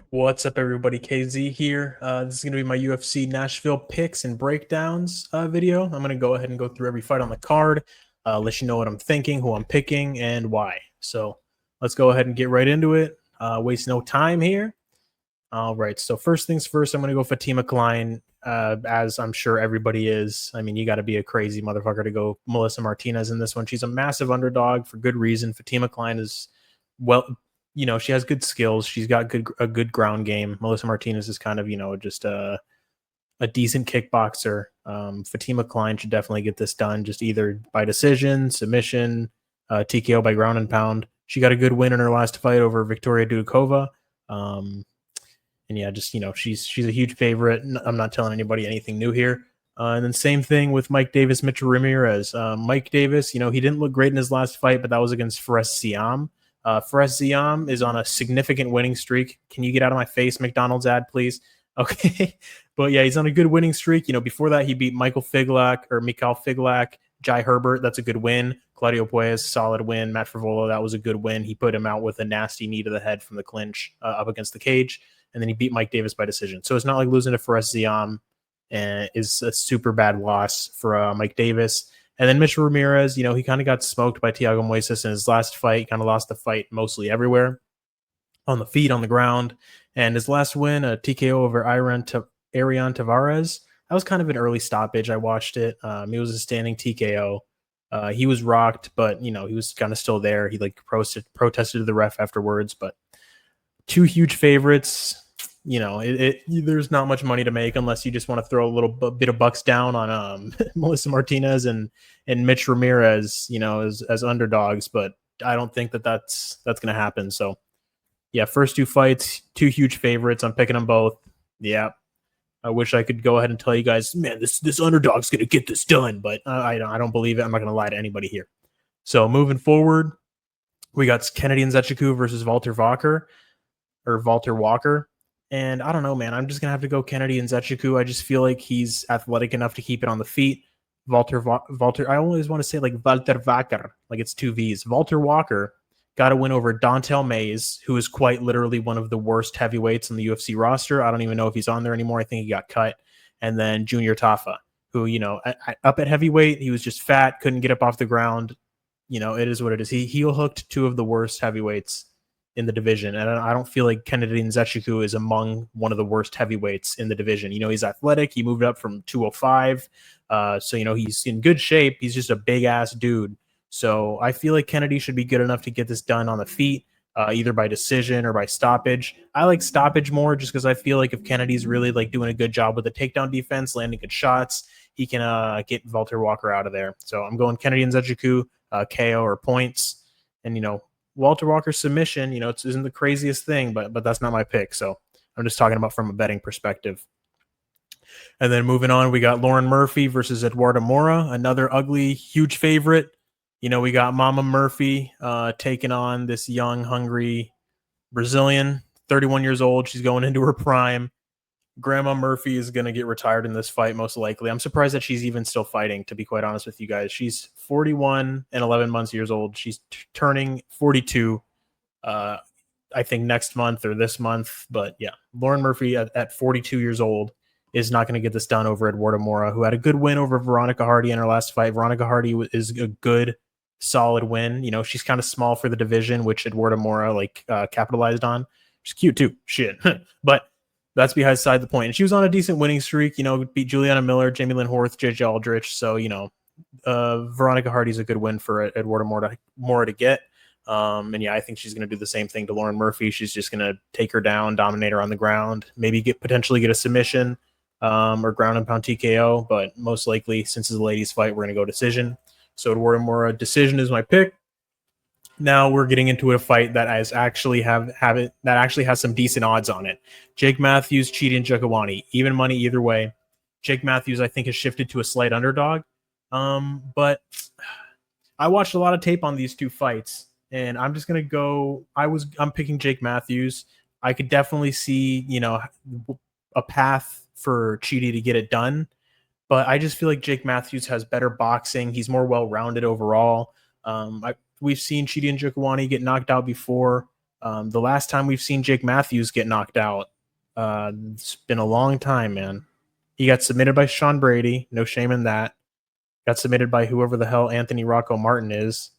What's up, everybody? KZ here. This is going to be my UFC Nashville picks and breakdowns video. I'm going to go ahead and go through every fight on the card, let you know what I'm thinking, who I'm picking, and why. So let's go ahead and get right into it. Waste no time here. All right. So first things first, I'm going to go Fatima Klein, as I'm sure everybody is. I mean, you got to be a crazy motherfucker to go Melissa Martinez in this one. She's a massive underdog for good reason. Fatima Klein is well, she has good skills. She's got a good ground game. Melissa Martinez is kind of, just a decent kickboxer. Fatima Klein should definitely get this done, just either by decision, submission, TKO by ground and pound. She got a good win in her last fight over Victoria Dudikova. And yeah, just she's a huge favorite. I'm not telling anybody anything new here. And then same thing with Mike Davis, Mitchell Ramirez. Mike Davis, he didn't look great in his last fight, but that was against Fares Siam. Fares Siam is on a significant winning streak. Can you get out of my face, McDonald's ad, please? Okay. But yeah, he's on a good winning streak. Before that, he beat Mikhail Figlak, Jai Herbert. That's a good win. Claudio Puelles, solid win. Matt Frivola, that was a good win. He put him out with a nasty knee to the head from the clinch up against the cage. And then he beat Mike Davis by decision. So it's not like losing to Fares Siam is a super bad loss for Mike Davis. And then Mitchell Ramirez, he kind of got smoked by Thiago Moises in his last fight, kind of lost the fight mostly everywhere, on the feet, on the ground. And his last win, a TKO over Arian Tavares, that was kind of an early stoppage. I watched it. It was a standing TKO. He was rocked, but, he was kind of still there. He protested to the ref afterwards, but two huge favorites. There's not much money to make unless you just want to throw a little bit of bucks down on Melissa Martinez and Mitch Ramirez, as underdogs. But I don't think that's going to happen. So yeah, first two fights, two huge favorites. I'm picking them both. Yeah, I wish I could go ahead and tell you guys, man, this underdog's going to get this done, but I don't believe it. I'm not going to lie to anybody here. So moving forward, we got Kennedy Nzechukwu versus Walter Walker. And I don't know, man. I'm just going to have to go Kennedy Nzechukwu. I just feel like he's athletic enough to keep it on the feet. I always want to say like Walter Walker, like it's two V's. Walter Walker got a win over Dontel Mays, who is quite literally one of the worst heavyweights in the UFC roster. I don't even know if he's on there anymore. I think he got cut. And then Junior Tafa, who, up at heavyweight, he was just fat, couldn't get up off the ground. It is what it is. He heel hooked two of the worst heavyweights in the division. And I don't feel like Kennedy Nzechukwu is among one of the worst heavyweights in the division. He's athletic. He moved up from 205. So, he's in good shape. He's just a big ass dude. So I feel like Kennedy should be good enough to get this done on the feet, either by decision or by stoppage. I like stoppage more just because I feel like if Kennedy's really like doing a good job with the takedown defense, landing good shots, he can get Walter Walker out of there. So I'm going Kennedy Nzechukwu, KO or points. And, Walter Walker's submission, it isn't the craziest thing, but that's not my pick. So I'm just talking about from a betting perspective. And then moving on, we got Lauren Murphy versus Eduardo Mora, another ugly, huge favorite. We got Mama Murphy taking on this young, hungry Brazilian, 31 years old. She's going into her prime. Grandma Murphy is going to get retired in this fight, most likely. I'm surprised that she's even still fighting, to be quite honest with you guys. She's 41 and 11 months years old. She's turning 42, I think, next month or this month. But yeah, Lauren Murphy at 42 years old is not going to get this done over Eduardo Mora, who had a good win over Veronica Hardy in her last fight. Veronica Hardy is a good, solid win. She's kind of small for the division, which Eduardo Mora capitalized on. She's cute too. Shit. But that's beside the point. And she was on a decent winning streak, beat Juliana Miller, Jamie Lynn Horth, JJ Aldrich. So, Veronica Hardy's a good win for Eduardo Mora to get. And yeah, I think she's going to do the same thing to Lauren Murphy. She's just going to take her down, dominate her on the ground, maybe potentially get a submission or ground and pound TKO. But most likely, since it's a ladies fight, we're going to go decision. So Eduardo Mora decision is my pick. Now we're getting into a fight that actually has some decent odds on it. Jake Matthews, Chidi Njokuani, even money either way. Jake Matthews, I think, has shifted to a slight underdog. But I watched a lot of tape on these two fights, and I'm just gonna go. I'm picking Jake Matthews. I could definitely see, a path for Chidi to get it done, but I just feel like Jake Matthews has better boxing. He's more well-rounded overall. We've seen Chidi Njokuani get knocked out before. The last time we've seen Jake Matthews get knocked out, it's been a long time, man. He got submitted by Sean Brady. No shame in that. Got submitted by whoever the hell Anthony Rocco Martin is.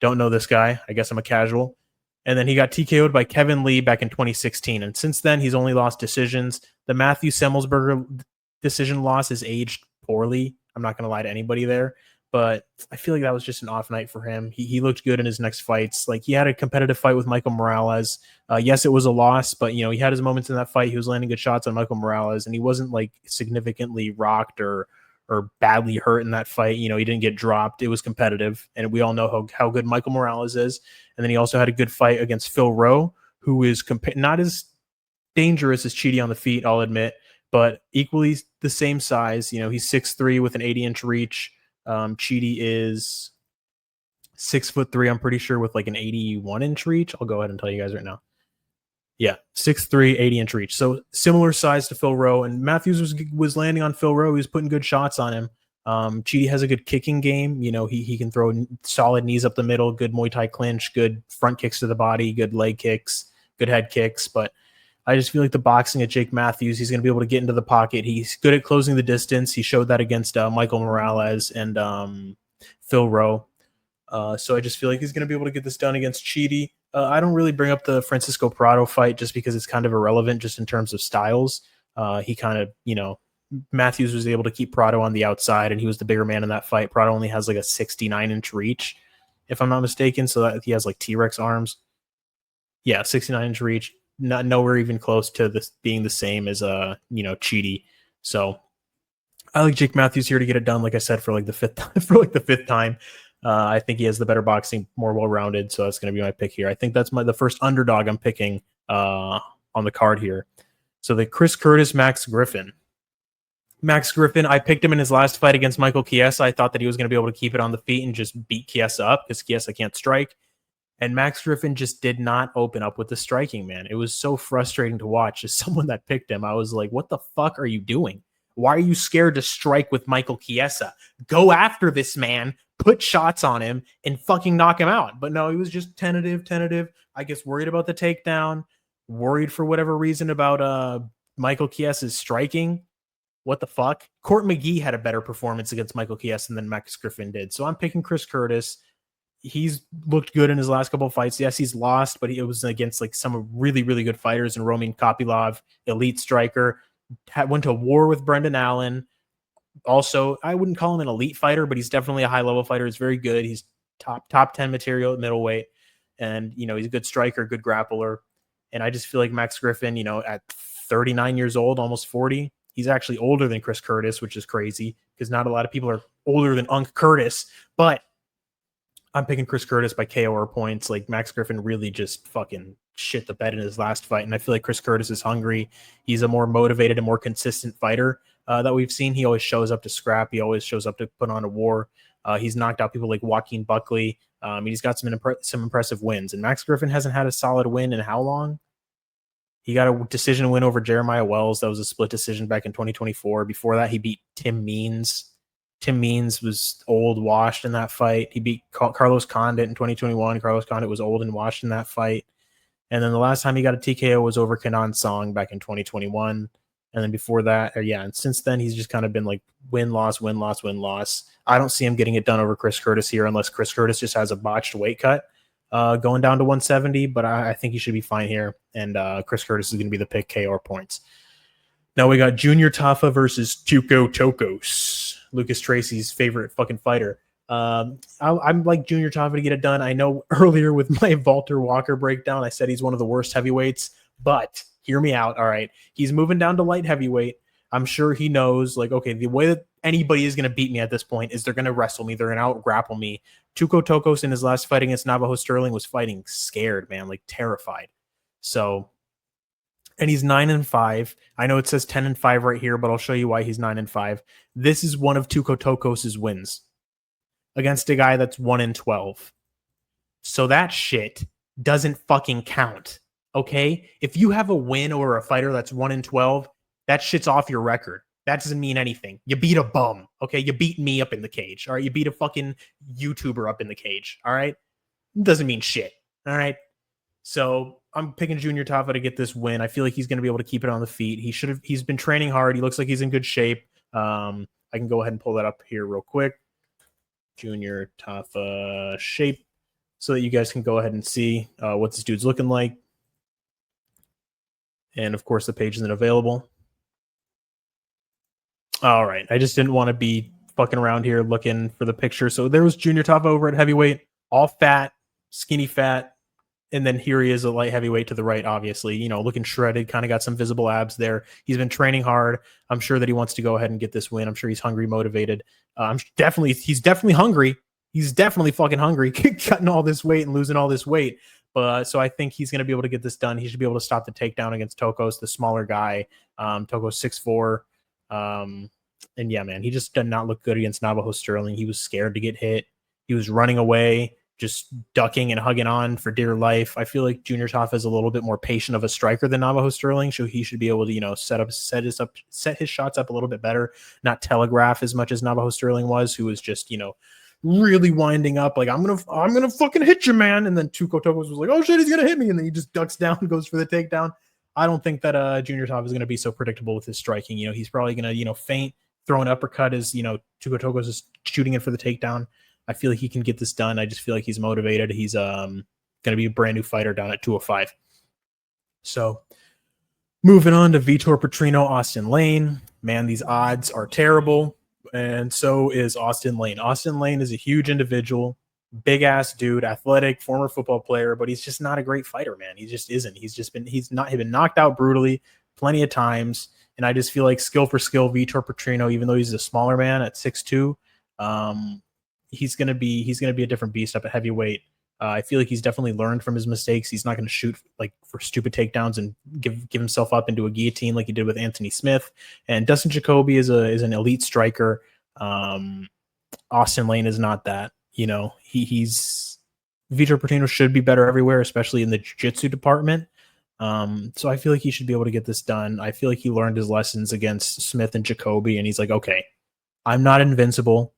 Don't know this guy. I guess I'm a casual. And then he got TKO'd by Kevin Lee back in 2016. And since then, he's only lost decisions. The Matthew Semmelsberger decision loss has aged poorly. I'm not going to lie to anybody there. But I feel like that was just an off night for him. He looked good in his next fights. Like, he had a competitive fight with Michael Morales. Yes, it was a loss, but, he had his moments in that fight. He was landing good shots on Michael Morales, and he wasn't, like, significantly rocked or badly hurt in that fight. He didn't get dropped. It was competitive, and we all know how good Michael Morales is. And then he also had a good fight against Phil Rowe, who is not as dangerous as Chidi on the feet, I'll admit, but equally the same size. He's 6'3" with an 80-inch reach. Chidi is 6'3", I'm pretty sure, with like an 81-inch reach. I'll go ahead and tell you guys right now. Yeah, 6'3", 80-inch reach. So similar size to Phil Rowe, and Matthews was landing on Phil Rowe. He was putting good shots on him. Chidi has a good kicking game. He can throw solid knees up the middle, good Muay Thai clinch, good front kicks to the body, good leg kicks, good head kicks. But I just feel like the boxing at Jake Matthews, he's going to be able to get into the pocket. He's good at closing the distance. He showed that against Michael Morales and Phil Rowe. So I just feel like he's going to be able to get this done against Chidi. I don't really bring up the Francisco Prado fight just because it's kind of irrelevant just in terms of styles. He kind of, Matthews was able to keep Prado on the outside, and he was the bigger man in that fight. Prado only has like a 69-inch reach, if I'm not mistaken, so that he has like T-Rex arms. Yeah, 69-inch reach. Nowhere even close to this being the same as Chidi. So I like Jake Matthews here to get it done. Like I said, for like the fifth time. I think he has the better boxing, more well-rounded. So that's going to be my pick here. I think that's the first underdog I'm picking on the card here. So the Chris Curtis, Max Griffin. Max Griffin, I picked him in his last fight against Michael Chiesa. I thought that he was going to be able to keep it on the feet and just beat Chiesa up because Chiesa can't strike. And Max Griffin just did not open up with the striking, man. It was so frustrating to watch. As someone that picked him, I was like, what the fuck are you doing? Why are you scared to strike with Michael Chiesa? Go after this man, put shots on him, and fucking knock him out. But no, he was just tentative. I guess worried about the takedown, worried for whatever reason about Michael Chiesa's striking. What the fuck? Court McGee had a better performance against Michael Chiesa than Max Griffin did. So I'm picking Chris Curtis. He's looked good in his last couple of fights. Yes, he's lost, but it was against like some really, really good fighters, and Roman Kopylov, elite striker, went to war with Brendan Allen. Also, I wouldn't call him an elite fighter, but he's definitely a high-level fighter. He's very good. He's top 10 material at middleweight, and he's a good striker, good grappler. And I just feel like Max Griffin, at 39 years old, almost 40, he's actually older than Chris Curtis, which is crazy because not a lot of people are older than Unc Curtis. But I'm picking Chris Curtis by KO or points. Like, Max Griffin really just fucking shit the bed in his last fight, and I feel like Chris Curtis is hungry. He's a more motivated and more consistent fighter that we've seen. He always shows up to scrap. He always shows up to put on a war. He's knocked out people like Joaquin Buckley. He's got some impressive wins, and Max Griffin hasn't had a solid win in how long? He got a decision win over Jeremiah Wells. That was a split decision back in 2024. Before that, he beat Tim Means. Tim Means was old, washed in that fight. He beat Carlos Condit in 2021. Carlos Condit was old and washed in that fight. And then the last time he got a TKO was over Kenan Song back in 2021. And then before that, and since then, he's just kind of been like win-loss. I don't see him getting it done over Chris Curtis here unless Chris Curtis just has a botched weight cut going down to 170. But I think he should be fine here. And Chris Curtis is going to be the pick, KO or points. Now we got Junior Tafa versus Tuco Tokos, Lucas Tracy's favorite fucking fighter. I'm like Junior Tafa to get it done. I know earlier with my Walter Walker breakdown, I said he's one of the worst heavyweights, but hear me out. All right. He's moving down to light heavyweight. I'm sure he knows, like, okay, the way that anybody is going to beat me at this point is they're going to wrestle me. They're going to out-grapple me. Tuco Tokos in his last fight against Navajo Sterling was fighting scared, man, like terrified. So, and he's 9-5. I know it says 10-5 right here, but I'll show you why he's 9-5. This is one of Tuco Tokos' wins against a guy that's 1-12. So that shit doesn't fucking count. Okay? If you have a win over a fighter that's 1-12, that shit's off your record. That doesn't mean anything. You beat a bum. Okay? You beat me up in the cage. All right? You beat a fucking YouTuber up in the cage. All right? It doesn't mean shit. All right? So I'm picking Junior Taffa to get this win. I feel like he's going to be able to keep it on the feet. He's been training hard. He looks like he's in good shape. I can go ahead and pull that up here real quick. Junior Taffa shape, so that you guys can go ahead and see what this dude's looking like. And of course, the page isn't available. All right. I just didn't want to be fucking around here looking for the picture. So there was Junior Taffa over at heavyweight, all fat, skinny fat. And then here he is, a light heavyweight to the right, obviously, you know, looking shredded, kind of got some visible abs there. He's been training hard. I'm sure that he wants to go ahead and get this win. I'm sure he's hungry, motivated. He's definitely hungry. He's definitely fucking hungry, cutting all this weight and losing all this weight. But so I think he's going to be able to get this done. He should be able to stop the takedown against Tokos, the smaller guy. Tokos 6'4". And yeah, man, he just did not look good against Navajo Sterling. He was scared to get hit. He was running away, just ducking and hugging on for dear life. I feel like Junior Taffa is a little bit more patient of a striker than Navajo Sterling, so he should be able to, you know, set his shots up a little bit better, not telegraph as much as Navajo Sterling was, who was just, you know, really winding up like I'm gonna fucking hit you, man. And then Tuco Tokos was like, oh shit, he's gonna hit me, and then he just ducks down and goes for the takedown. I don't think that Junior Taffa is gonna be so predictable with his striking. You know, he's probably gonna, you know, feint, throw an uppercut as, you know, Tuco Tokos is shooting it for the takedown. I feel like he can get this done. I just feel like he's motivated. He's going to be a brand new fighter down at 205. So moving on to Vitor Petrino, Austin Lane. Man, these odds are terrible. And so is Austin Lane. Austin Lane is a huge individual, big ass dude, athletic, former football player, but he's just not a great fighter, man. He just isn't. He's been knocked out brutally plenty of times. And I just feel like skill for skill, Vitor Petrino, even though he's a smaller man at 6'2", he's gonna be a different beast up at heavyweight. I feel like he's definitely learned from his mistakes. He's not going to shoot like for stupid takedowns and give himself up into a guillotine like he did with Anthony Smith. And Dustin Jacoby is an elite striker. Austin Lane is not that. You know, he's Vitor Petrino should be better everywhere, especially in the jiu-jitsu department. So I feel like he should be able to get this done. I feel like he learned his lessons against Smith and Jacoby, and he's like, okay, I'm not invincible.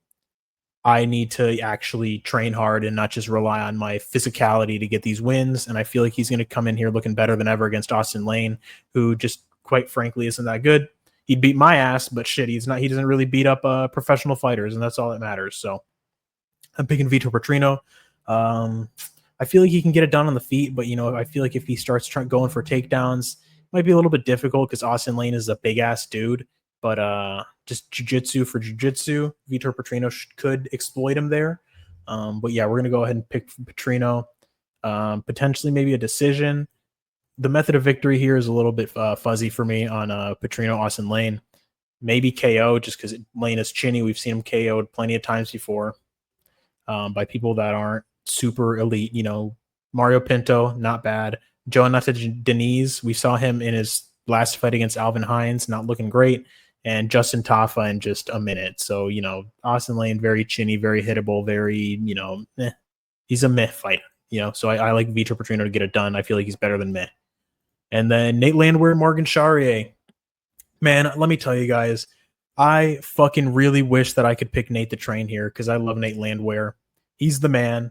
I need to actually train hard and not just rely on my physicality to get these wins. And I feel like he's going to come in here looking better than ever against Austin Lane, who just quite frankly isn't that good. He'd beat my ass, but shit, he doesn't really beat up professional fighters, and that's all that matters. So I'm picking Vitor Petrino. I feel like he can get it done on the feet, but, you know, I feel like if he starts going for takedowns, it might be a little bit difficult because Austin Lane is a big ass dude. But just jiu-jitsu for jiu-jitsu, Vitor Petrino could exploit him there. But yeah, we're going to go ahead and pick Petrino. Potentially maybe a decision. The method of victory here is a little bit fuzzy for me on Petrino, Austin Lane. Maybe KO just because Lane is chinny. We've seen him KO'd plenty of times before by people that aren't super elite. You know, Mario Pinto, not bad. Jonathan Deniz, we saw him in his last fight against Alvin Hines, not looking great. And Justin Taffa in just a minute. So, you know, Austin Lane, very chinny, very hittable, very, you know, he's a meh fighter, you know. So I like Vitor Petrino to get it done. I feel like he's better than meh. And then Nate Landwehr, Morgan Charrier. Man, let me tell you guys, I fucking really wish that I could pick Nate the Train here because I love Nate Landwehr. He's the man.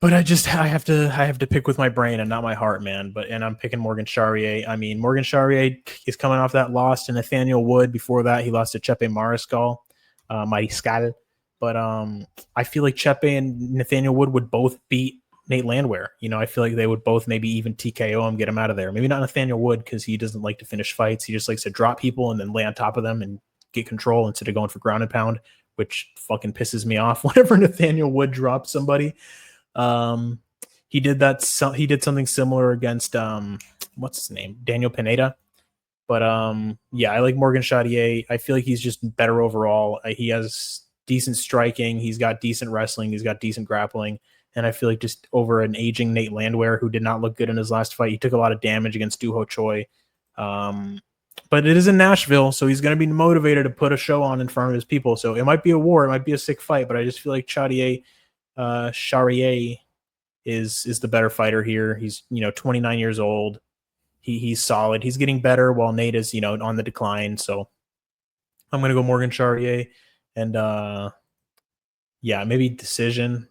But I have to pick with my brain and not my heart, man. And I'm picking Morgan Charrier. I mean, Morgan Charrier is coming off that loss to Nathaniel Wood. Before that, he lost to Chepe Mariscal. But I feel like Chepe and Nathaniel Wood would both beat Nate Landwehr. You know, I feel like they would both maybe even TKO him, get him out of there. Maybe not Nathaniel Wood because he doesn't like to finish fights. He just likes to drop people and then lay on top of them and get control instead of going for ground and pound, which fucking pisses me off whenever Nathaniel Wood drops somebody. He did that. He did something similar against what's his name, Daniel Pineda. But yeah, I like Morgan Charrier. I feel like he's just better overall. He has decent striking. He's got decent wrestling. He's got decent grappling. And I feel like just over an aging Nate Landwehr, who did not look good in his last fight, he took a lot of damage against Doo Ho Choi. But it is in Nashville, so he's going to be motivated to put a show on in front of his people. So it might be a war. It might be a sick fight. But I just feel like Charrier is the better fighter here. He's, you know, 29 years old. He's solid. He's getting better while Nate is, you know, on the decline. So I'm going to go Morgan Charrier. And yeah, maybe decision,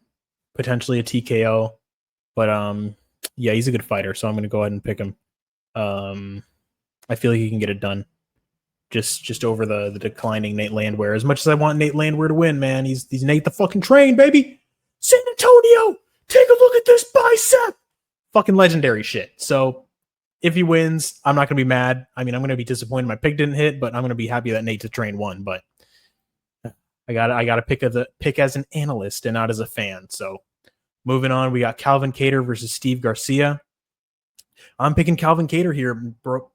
potentially a TKO. But Yeah, he's a good fighter, so I'm going to go ahead and pick him. I feel like he can get it done. Just over the declining Nate Landwehr. As much as I want Nate Landwehr to win, man, he's Nate the fucking Train, baby. San Antonio, take a look at this bicep. Fucking legendary shit. So if he wins, I'm not going to be mad. I mean, I'm going to be disappointed my pick didn't hit, but I'm going to be happy that Nate the Train won. But I got to pick as an analyst and not as a fan. So moving on, we got Calvin Kattar versus Steve Garcia. I'm picking Calvin Kattar here,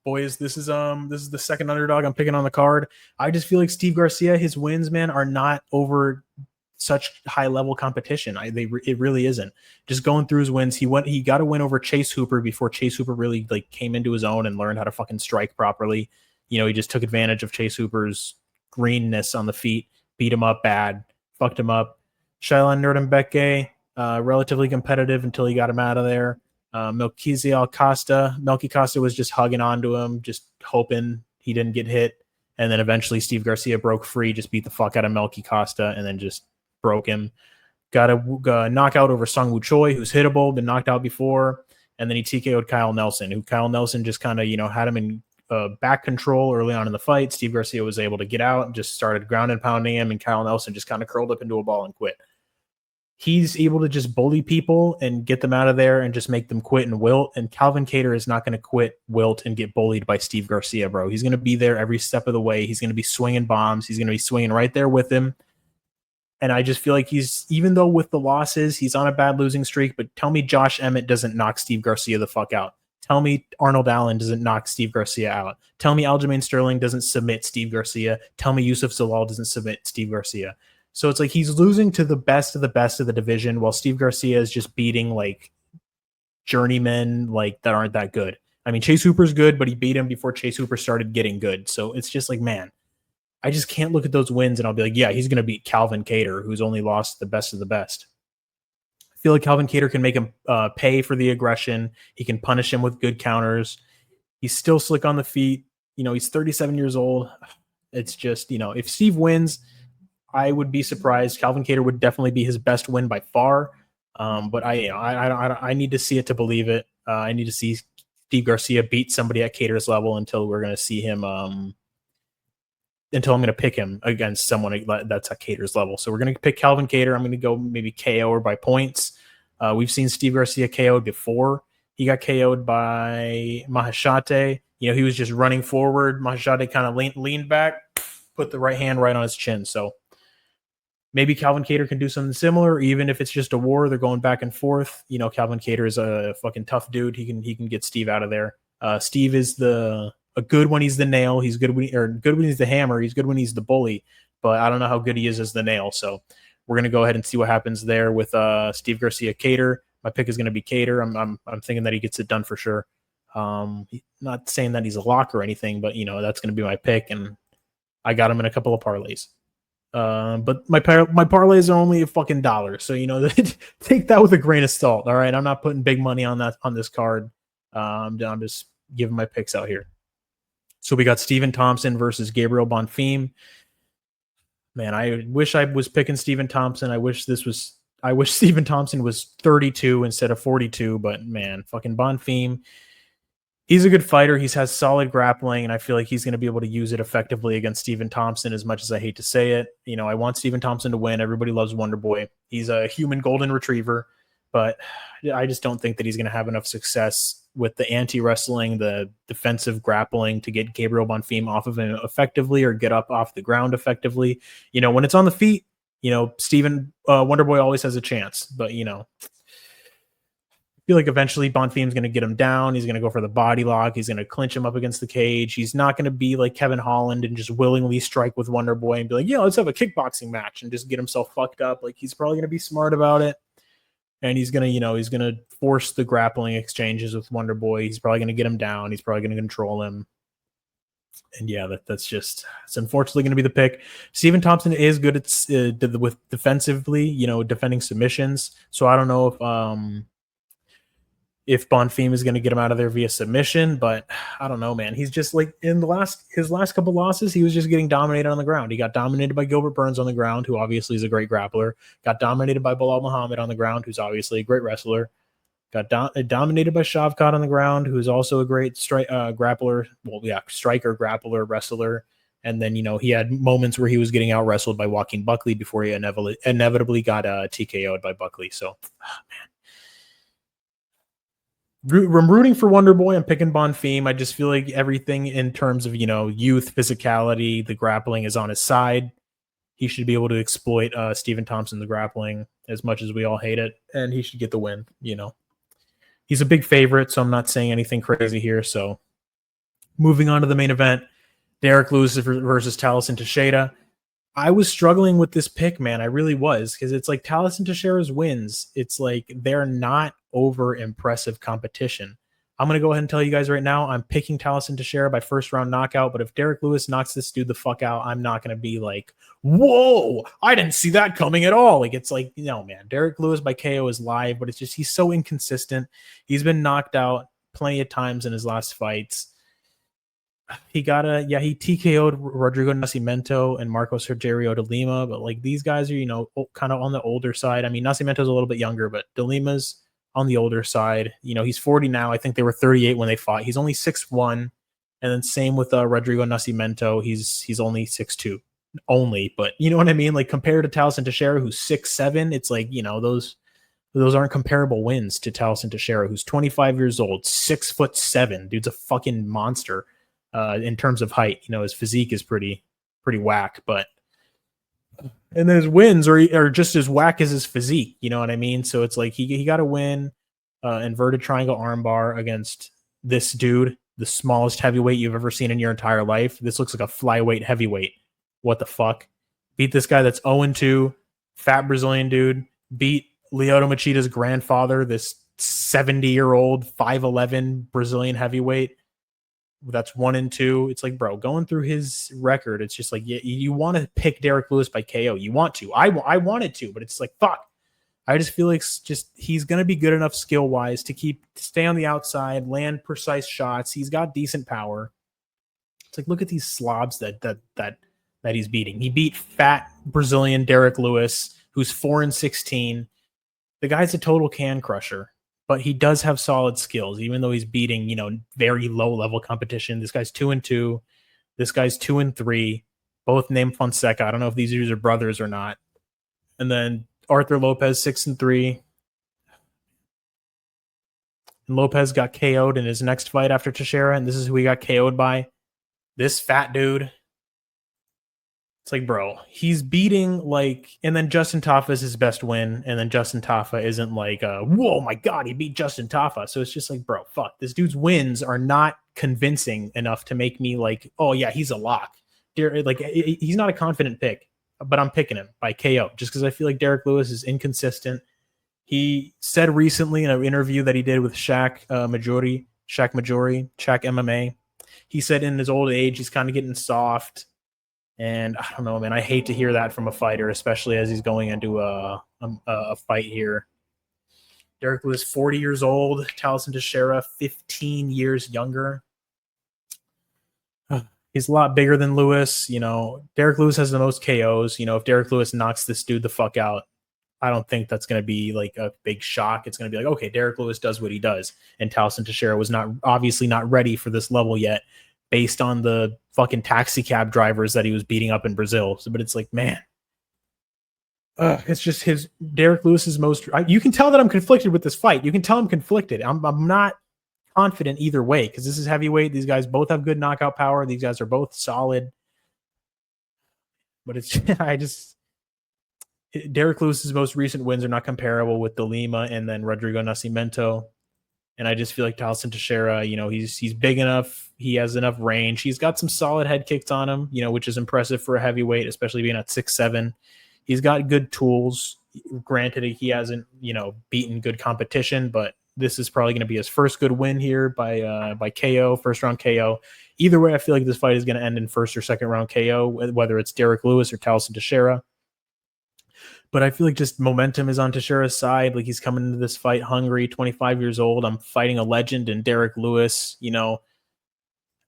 boys. This is the second underdog I'm picking on the card. I just feel like Steve Garcia, his wins, man, are not over such high level competition. It really isn't. Just going through his wins, he got a win over Chase Hooper before Chase Hooper really like came into his own and learned how to fucking strike properly. You know, he just took advantage of Chase Hooper's greenness on the feet, beat him up bad, fucked him up. Shailan Nurdenbeke, relatively competitive until he got him out of there. Melquizael Costa. Melky Costa was just hugging onto him, just hoping he didn't get hit. And then eventually Steve Garcia broke free, just beat the fuck out of Melky Costa, and then just broke him. Got a knockout over Sung Woo Choi, who's hittable, been knocked out before. And then he TKO'd Kyle Nelson, who Kyle Nelson just kind of, had him in back control early on in the fight. Steve Garcia was able to get out and just started ground and pounding him, and Kyle Nelson just kind of curled up into a ball and quit. He's able to just bully people and get them out of there and just make them quit and wilt. And Calvin Kattar is not going to quit, wilt, and get bullied by Steve Garcia, bro. He's going to be there every step of the way. He's going to be swinging bombs. He's going to be swinging right there with him. And I just feel like even though with the losses, he's on a bad losing streak, but tell me Josh Emmett doesn't knock Steve Garcia the fuck out. Tell me Arnold Allen doesn't knock Steve Garcia out. Tell me Aljamain Sterling doesn't submit Steve Garcia. Tell me Yusuf Zalal doesn't submit Steve Garcia. So it's like he's losing to the best of the division, while Steve Garcia is just beating like journeymen like that aren't that good. I mean, Chase Hooper's good, but he beat him before Chase Hooper started getting good. So it's just like, man, I just can't look at those wins and I'll be like, yeah, he's going to beat Calvin Kattar, who's only lost the best of the best. I feel like Calvin Kattar can make him pay for the aggression. He can punish him with good counters. He's still slick on the feet. He's 37 years old. It's just, if Steve wins, I would be surprised. Calvin Kattar would definitely be his best win by far. But I need to see it to believe it. I need to see Steve Garcia beat somebody at Kattar's level until we're going to see him. Until I'm going to pick him against someone that's at Kattar's level. So we're going to pick Calvin Kattar. I'm going to go maybe KO or by points. We've seen Steve Garcia KO'd before. He got KO'd by Maheshate. He was just running forward. Maheshate kind of leaned back, put the right hand right on his chin. So maybe Calvin Kattar can do something similar, even if it's just a war. They're going back and forth. Calvin Kattar is a fucking tough dude. He can get Steve out of there. Steve is a good when he's the nail. He's good good when he's the hammer. He's good when he's the bully. But I don't know how good he is as the nail. So we're gonna go ahead and see what happens there with Steve Garcia Kattar. My pick is gonna be Kattar. I'm thinking that he gets it done for sure. Not saying that he's a lock or anything, but that's gonna be my pick, and I got him in a couple of parlays. But my parlays are only $1, so take that with a grain of salt. All right, I'm not putting big money on this card. I'm just giving my picks out here. So we got Stephen Thompson versus Gabriel Bonfim. Man, I wish I was picking Stephen Thompson. I wish Stephen Thompson was 32 instead of 42. But man, fucking Bonfim. He's a good fighter. He has solid grappling, and I feel like he's going to be able to use it effectively against Stephen Thompson, as much as I hate to say it. I want Stephen Thompson to win. Everybody loves Wonder Boy. He's a human golden retriever, but I just don't think that he's going to have enough success with the anti-wrestling, the defensive grappling to get Gabriel Bonfim off of him effectively or get up off the ground effectively. When it's on the feet, Stephen Wonder Boy always has a chance, but I feel like eventually Bonfim's going to get him down. He's going to go for the body lock. He's going to clinch him up against the cage. He's not going to be like Kevin Holland and just willingly strike with Wonder Boy and be like, yeah, let's have a kickboxing match and just get himself fucked up. Like, he's probably going to be smart about it. And he's going to force the grappling exchanges with Wonder Boy. He's probably going to get him down. He's probably going to control him. And yeah, it's unfortunately going to be the pick. Stephen Thompson is good at with defensively, defending submissions. So I don't know if Bonfim is going to get him out of there via submission, but I don't know, man. He's just like in his last couple losses, he was just getting dominated on the ground. He got dominated by Gilbert Burns on the ground, who obviously is a great grappler. Got dominated by Bilal Muhammad on the ground, who's obviously a great wrestler. Got dominated by Shavkat on the ground, who's also a great grappler. Well, yeah, striker, grappler, wrestler. And then, he had moments where he was getting out wrestled by Joaquin Buckley before he inevitably got TKO'd by Buckley. So, man. I'm rooting for Wonder Boy. I'm picking Bonfim. I just feel like everything in terms of, youth, physicality, the grappling is on his side. He should be able to exploit Stephen Thompson, the grappling, as much as we all hate it. And he should get the win, He's a big favorite, so I'm not saying anything crazy here. So moving on to the main event, Derrick Lewis versus Tallison Teixeira. I was struggling with this pick, man. I really was, because it's like Tallison Teixeira's wins. It's like they're not over impressive competition. I'm going to go ahead and tell you guys right now, I'm picking Tallison Teixeira by first round knockout, but if Derrick Lewis knocks this dude the fuck out, I'm not going to be like, whoa, I didn't see that coming at all. Like, it's like, no, man, Derrick Lewis by KO is live, but it's just, he's so inconsistent. He's been knocked out plenty of times in his last fights. He TKO'd Rodrigo Nascimento and Marcos Rogerio de Lima, but like these guys are, kind of on the older side. I mean, Nascimento's a little bit younger, but de Lima's on the older side. He's 40 now. I think they were 38 when they fought. He's only 6'1", and then same with Rodrigo Nascimento. He's only 6'2", only. But you know what I mean? Like compared to Tallison Teixeira, who's 6'7", it's like those aren't comparable wins to Tallison Teixeira, who's 25 years old, 6'7". Dude's a fucking monster in terms of height. His physique is pretty whack, but. And his wins are just as whack as his physique. You know what I mean? So it's like he got to win inverted triangle armbar against this dude, the smallest heavyweight you've ever seen in your entire life. This looks like a flyweight heavyweight. What the fuck? Beat this guy that's 0-2, fat Brazilian dude. Beat Lyoto Machida's grandfather, this 70-year-old, 5'11" Brazilian heavyweight. That's 1-2. It's like, bro, going through his record, it's just like you want to pick Derrick Lewis by KO. You want to. I wanted to, but it's like, fuck. I just feel like he's going to be good enough skill wise to stay on the outside, land precise shots. He's got decent power. It's like, look at these slobs that he's beating. He beat fat Brazilian Derrick Lewis, who's 4-16. The guy's a total can crusher. But he does have solid skills, even though he's beating, very low-level competition. This guy's 2-2. This guy's 2-3. Both named Fonseca. I don't know if these dudes are brothers or not. And then Arthur Lopez, 6-3. And Lopez got KO'd in his next fight after Teixeira, and this is who he got KO'd by. This fat dude. It's like, bro, he's beating and then Justin Tafa is his best win, and then Justin Tafa isn't like, whoa, my God, he beat Justin Tafa. So it's just like, bro, fuck, this dude's wins are not convincing enough to make me like, oh yeah, he's a lock. Like, he's not a confident pick, but I'm picking him by KO just because I feel like Derrick Lewis is inconsistent. He said recently in an interview that he did with Shaq Majori, Shaq MMA, he said in his old age he's kind of getting soft. And I don't know, man. I hate to hear that from a fighter, especially as he's going into a fight here. Derrick Lewis, 40 years old. Tallison Teixeira, 15 years younger. He's a lot bigger than Lewis. Derrick Lewis has the most KOs. If Derrick Lewis knocks this dude the fuck out, I don't think that's going to be like a big shock. It's going to be like, okay, Derrick Lewis does what he does. And Tallison Teixeira was obviously not ready for this level yet, based on the fucking taxi cab drivers that he was beating up in Brazil. But it's like, man, it's just Derrick Lewis's most. You can tell that I'm conflicted with this fight. You can tell I'm conflicted. I'm not confident either way because this is heavyweight. These guys both have good knockout power. These guys are both solid. But Derrick Lewis's most recent wins are not comparable with de Lima and then Rodrigo Nascimento. And I just feel like Tallison Teixeira, he's big enough. He has enough range. He's got some solid head kicks on him, which is impressive for a heavyweight, especially being at 6'7". He's got good tools. Granted, he hasn't, beaten good competition, but this is probably going to be his first good win here by KO, first round KO. Either way, I feel like this fight is going to end in first or second round KO, whether it's Derrick Lewis or Tallison Teixeira. But I feel like just momentum is on Teixeira's side. Like he's coming into this fight hungry, 25 years old. I'm fighting a legend in Derrick Lewis.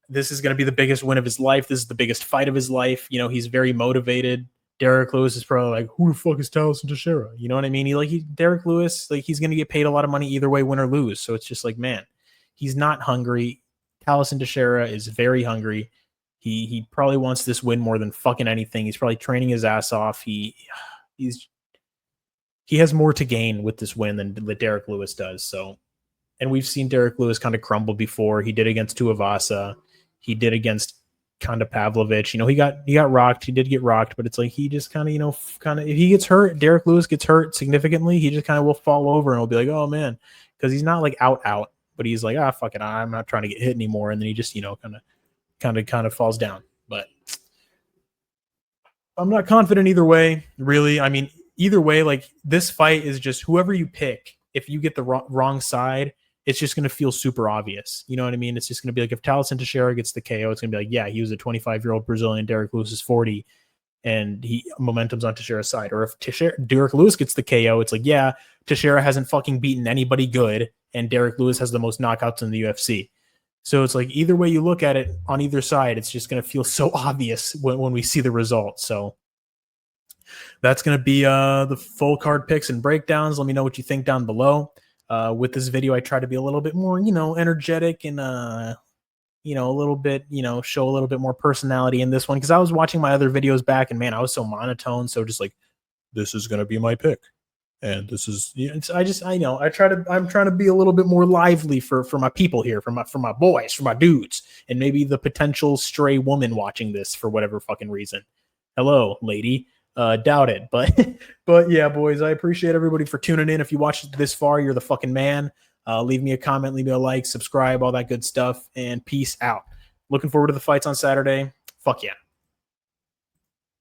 This is going to be the biggest win of his life. This is the biggest fight of his life. He's very motivated. Derrick Lewis is probably like, who the fuck is Tallison Teixeira? You know what I mean? Derrick Lewis, like he's going to get paid a lot of money either way, win or lose. So it's just like, man, he's not hungry. Tallison Teixeira is very hungry. He probably wants this win more than fucking anything. He's probably training his ass off. He has more to gain with this win than Derrick Lewis does. So, and we've seen Derrick Lewis kind of crumble before. He did against Tuivasa. He did against kind of Pavlovich. You know, he got rocked. He did get rocked, but it's like he just kind of, you know, if he gets hurt, Derrick Lewis gets hurt significantly, he just kind of will fall over and will be like, oh man, because he's not like out, but he's like, fuck it, I'm not trying to get hit anymore, and then he just, you know, kind of falls down. But I'm not confident either way, really. I mean, either way, like this fight is just whoever you pick. If you get the wrong side, it's just going to feel super obvious. You know what I mean? It's just going to be like if Tallison Teixeira gets the KO, it's going to be like, yeah, he was a 25-year-old Brazilian. Derrick Lewis is 40, and momentum's on Teixeira's side. Or if Derrick Lewis gets the KO, it's like, yeah, Teixeira hasn't fucking beaten anybody good, and Derrick Lewis has the most knockouts in the UFC. So it's like either way you look at it on either side, it's just going to feel so obvious when we see the results. So that's going to be the full card picks and breakdowns. Let me know what you think down below. With this video, I try to be a little bit more, you know, energetic and, you know, a little bit, you know, show a little bit more personality in this one. Cause I was watching my other videos back and man, I was so monotone. So just like, this is going to be my pick. And this is, you know, I'm trying to be a little bit more lively for my people here, for my boys, for my dudes, and maybe the potential stray woman watching this for whatever fucking reason. Hello, lady. Doubt it, but yeah, boys, I appreciate everybody for tuning in. If you watched this far, you're the fucking man. Leave me a comment, leave me a like, subscribe, all that good stuff, and peace out. Looking forward to the fights on Saturday. Fuck yeah.